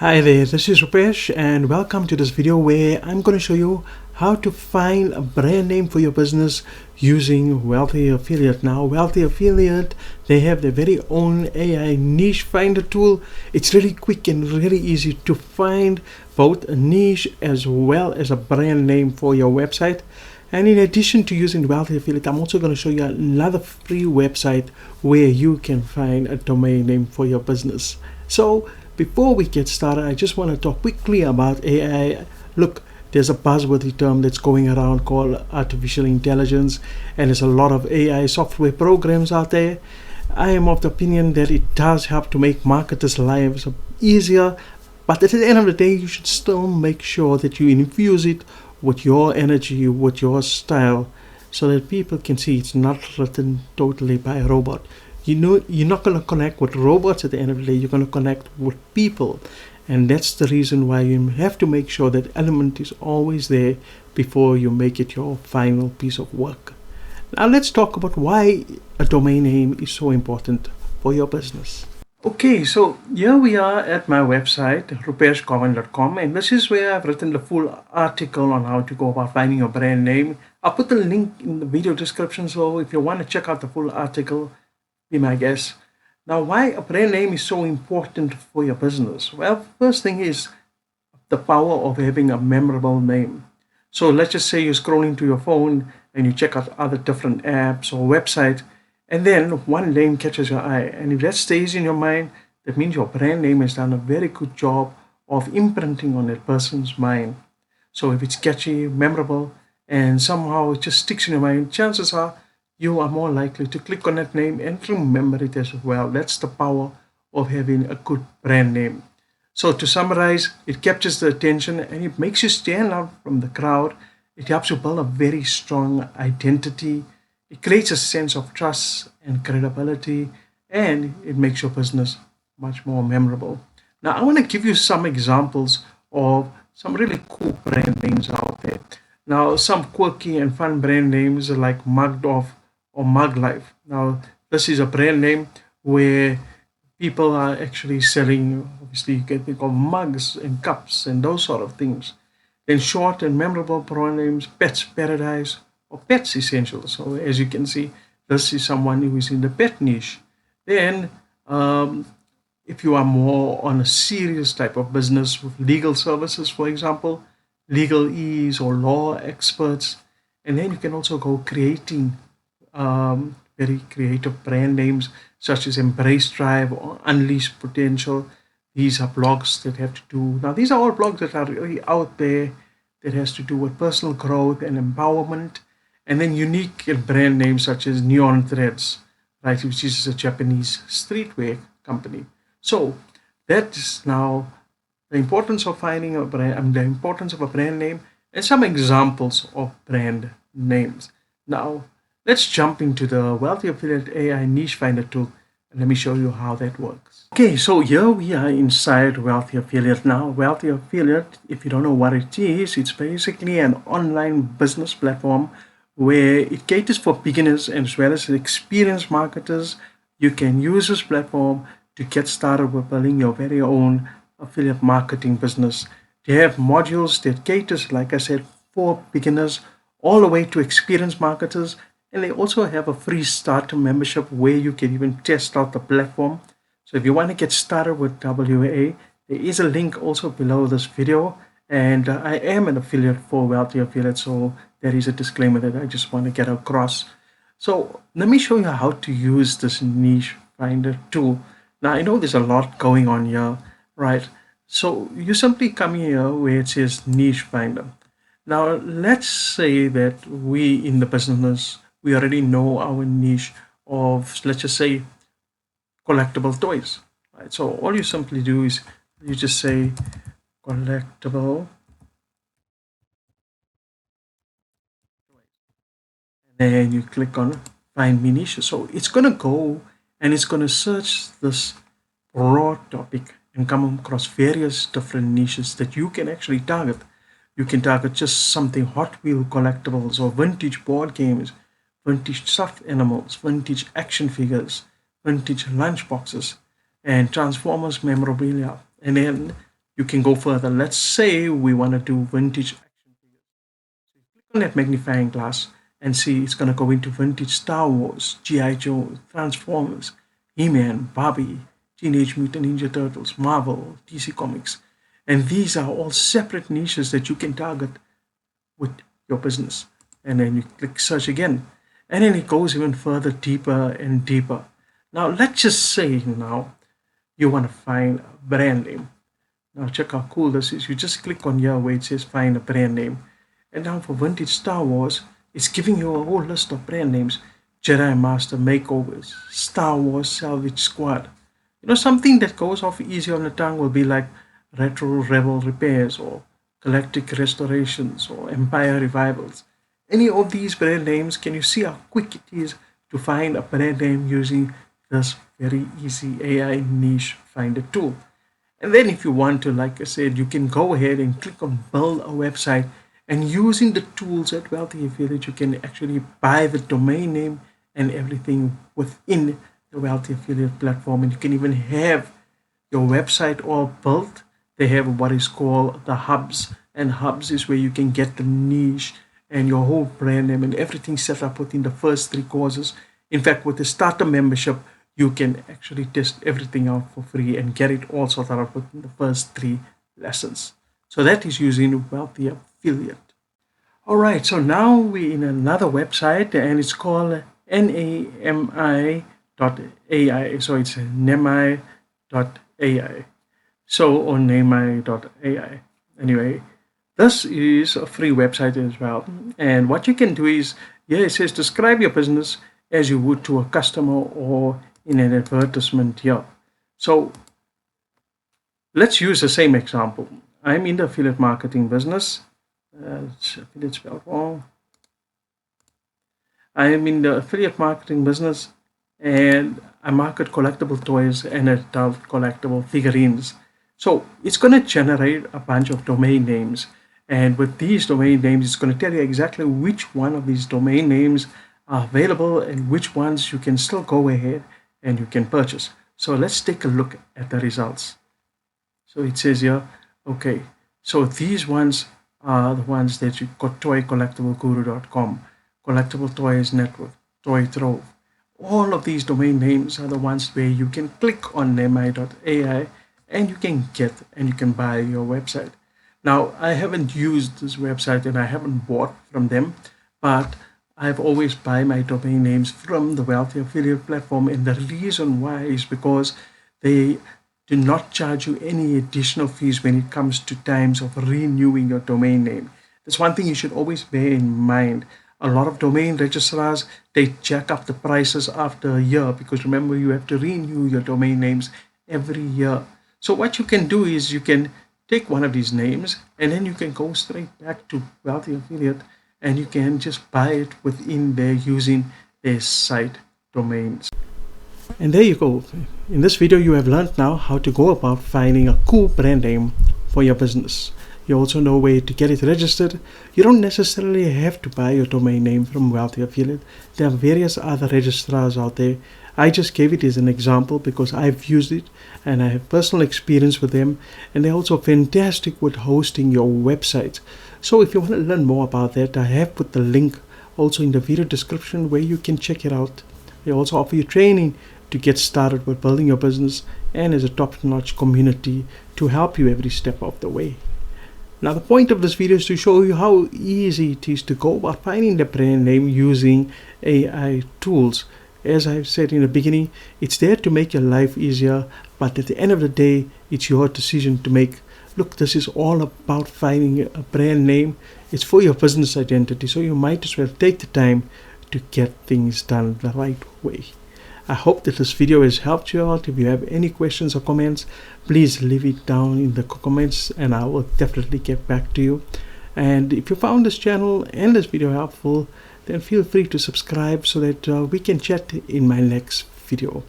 Hi there, this is Rupesh and welcome to this video where I'm going to show you how to find a brand name for your business using Wealthy Affiliate. Now, Wealthy Affiliate, they have their very own AI niche finder tool. It's really quick and really easy to find both a niche as well as a brand name for your website. And in addition to using Wealthy Affiliate, I'm also going to show you another free website where you can find a domain name for your business. So before we get started, I just want to talk quickly about AI. Look, there's a buzzworthy term that's going around called artificial intelligence, and there's a lot of AI software programs out there. I am of the opinion that it does help to make marketers' lives easier, but at the end of the day, you should still make sure that you infuse it with your energy, with your style, so that people can see it's not written totally by a robot. You're not going to connect with robots at the end of the day. You're going to connect with people, and that's the reason why you have to make sure that element is always there before you make it your final piece of work. Now let's talk about why a domain name is so important for your business. Okay, so here we are at my website, rupeshgovan.com, and this is where I've written the full article on how to go about finding your brand name. I'll put the link in the video description, so if you want to check out the full article, be my guest. Now, why a brand name is so important for your business? Well, first thing is the power of having a memorable name. So let's just say you're scrolling to your phone and you check out other different apps or websites, and then one name catches your eye. And if that stays in your mind, that means your brand name has done a very good job of imprinting on that person's mind. So if it's catchy, memorable, and somehow it just sticks in your mind, chances are you are more likely to click on that name and remember it as well. That's the power of having a good brand name. So to summarize, it captures the attention and it makes you stand out from the crowd. It helps you build a very strong identity. It creates a sense of trust and credibility, and it makes your business much more memorable. Now, I want to give you some examples of some really cool brand names out there. Now, some quirky and fun brand names are like Mugged Off or Mug Life. Now, this is a brand name where people are actually selling, obviously, you can think of mugs and cups and those sort of things. Then short and memorable brand names, Pets Paradise or Pets Essentials. So as you can see, this is someone who is in the pet niche. Then if you are more on a serious type of business with legal services, for example, legal ease or law experts, and then you can also go creating very creative brand names such as Embrace Drive or Unleash Potential. These are blogs that have to do, now these are all blogs that are really out there that has to do with personal growth and empowerment. And then unique brand names such as Neon Threads, right, which is a Japanese streetwear company. So that is now the importance of finding a brand, the importance of a brand name, and some examples of brand names. Now, let's jump into the Wealthy Affiliate AI Niche Finder tool, and let me show you how that works. Okay, so here we are inside Wealthy Affiliate now. Wealthy Affiliate, if you don't know what it is, it's basically an online business platform where it caters for beginners as well as experienced marketers. You can use this platform to get started with building your very own affiliate marketing business. They have modules that caters, like I said, for beginners all the way to experienced marketers. And they also have a free starter membership where you can even test out the platform. So if you want to get started with WA, there is a link also below this video. And I am an affiliate for Wealthy Affiliate, so there is a disclaimer that I just want to get across. So let me show you how to use this niche finder tool. Now I know there's a lot going on here, right? So you simply come here where it says niche finder. Now let's say that we in the business, we already know our niche of, let's just say, collectible toys, right? So all you simply do is you just say collectible, and then you click on find me niche. So it's going to go and it's going to search this broad topic and come across various different niches that you can actually target. You can target just something Hot Wheel collectibles or vintage board games, vintage stuffed animals, vintage action figures, vintage lunchboxes, and Transformers memorabilia. And then you can go further. Let's say we want to do vintage action figures. So you click on that magnifying glass and see it's going to go into vintage Star Wars, G.I. Joe, Transformers, He-Man, Barbie, Teenage Mutant Ninja Turtles, Marvel, DC Comics. And these are all separate niches that you can target with your business. And then you click search again. And then it goes even further, deeper and deeper. Now, let's just say now you want to find a brand name. Now, check how cool this is. You just click on here where it says find a brand name. And now for vintage Star Wars, it's giving you a whole list of brand names. Jedi Master Makeovers, Star Wars Salvage Squad. You know, something that goes off easy on the tongue will be like Retro Rebel Repairs or Galactic Restorations or Empire Revivals. Any of these brand names, can you see how quick it is to find a brand name using this very easy AI niche finder tool? And then if you want to, like I said, you can go ahead and click on build a website, and using the tools at Wealthy Affiliate, you can actually buy the domain name and everything within the Wealthy Affiliate platform. And you can even have your website all built. They have what is called the hubs, and hubs is where you can get the niche and your whole brand name and everything set up within the first 3 courses. In fact, with the starter membership, you can actually test everything out for free and get it all sorted out within the first 3 lessons. So that is using Wealthy Affiliate. All right, so now we're in another website, and it's called nami.ai. So it's nami.ai. Or nami.ai. Anyway, this is a free website as well. And what you can do is, here it says describe your business as you would to a customer or in an advertisement here. So let's use the same example. I'm in the affiliate marketing business. Affiliate spelled wrong. I'm in the affiliate marketing business, and I market collectible toys and adult collectible figurines. So it's going to generate a bunch of domain names. And with these domain names, it's going to tell you exactly which one of these domain names are available and which ones you can still go ahead and you can purchase. So let's take a look at the results. So it says here, okay, so these ones are the ones that you got: toycollectibleguru.com, Collectible Toys Network, Toy Trove. All of these domain names are the ones where you can click on nami.ai and you can get and you can buy your website. Now, I haven't used this website and I haven't bought from them, but I've always buy my domain names from the Wealthy Affiliate platform, and the reason why is because they do not charge you any additional fees when it comes to times of renewing your domain name. That's one thing you should always bear in mind. A lot of domain registrars, they jack up the prices after a year, because remember, you have to renew your domain names every year. So what you can do is you can take one of these names and then you can go straight back to Wealthy Affiliate and you can just buy it within there using their site domains. And there you go. In this video, you have learned now how to go about finding a cool brand name for your business. You also know where to get it registered. You don't necessarily have to buy your domain name from Wealthy Affiliate. There are various other registrars out there. I just gave it as an example because I've used it and I have personal experience with them, and they're also fantastic with hosting your website. So if you want to learn more about that, I have put the link also in the video description where you can check it out. They also offer you training to get started with building your business, and as a top-notch community to help you every step of the way. Now, the point of this video is to show you how easy it is to go about finding the brand name using AI tools. As I said in the beginning, it's there to make your life easier, but at the end of the day, it's your decision to make. Look, this is all about finding a brand name. It's for your business identity, so you might as well take the time to get things done the right way. I hope that this video has helped you out. If you have any questions or comments, please leave it down in the comments and I will definitely get back to you. And if you found this channel and this video helpful, then feel free to subscribe so that we can chat in my next video.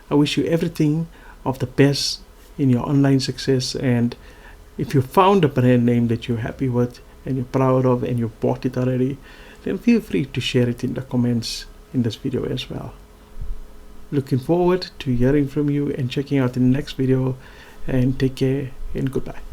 I wish you everything of the best in your online success, and if you found a brand name that you're happy with and you're proud of and you bought it already, then feel free to share it in the comments in this video as well. Looking forward to hearing from you and checking out the next video, and take care and goodbye.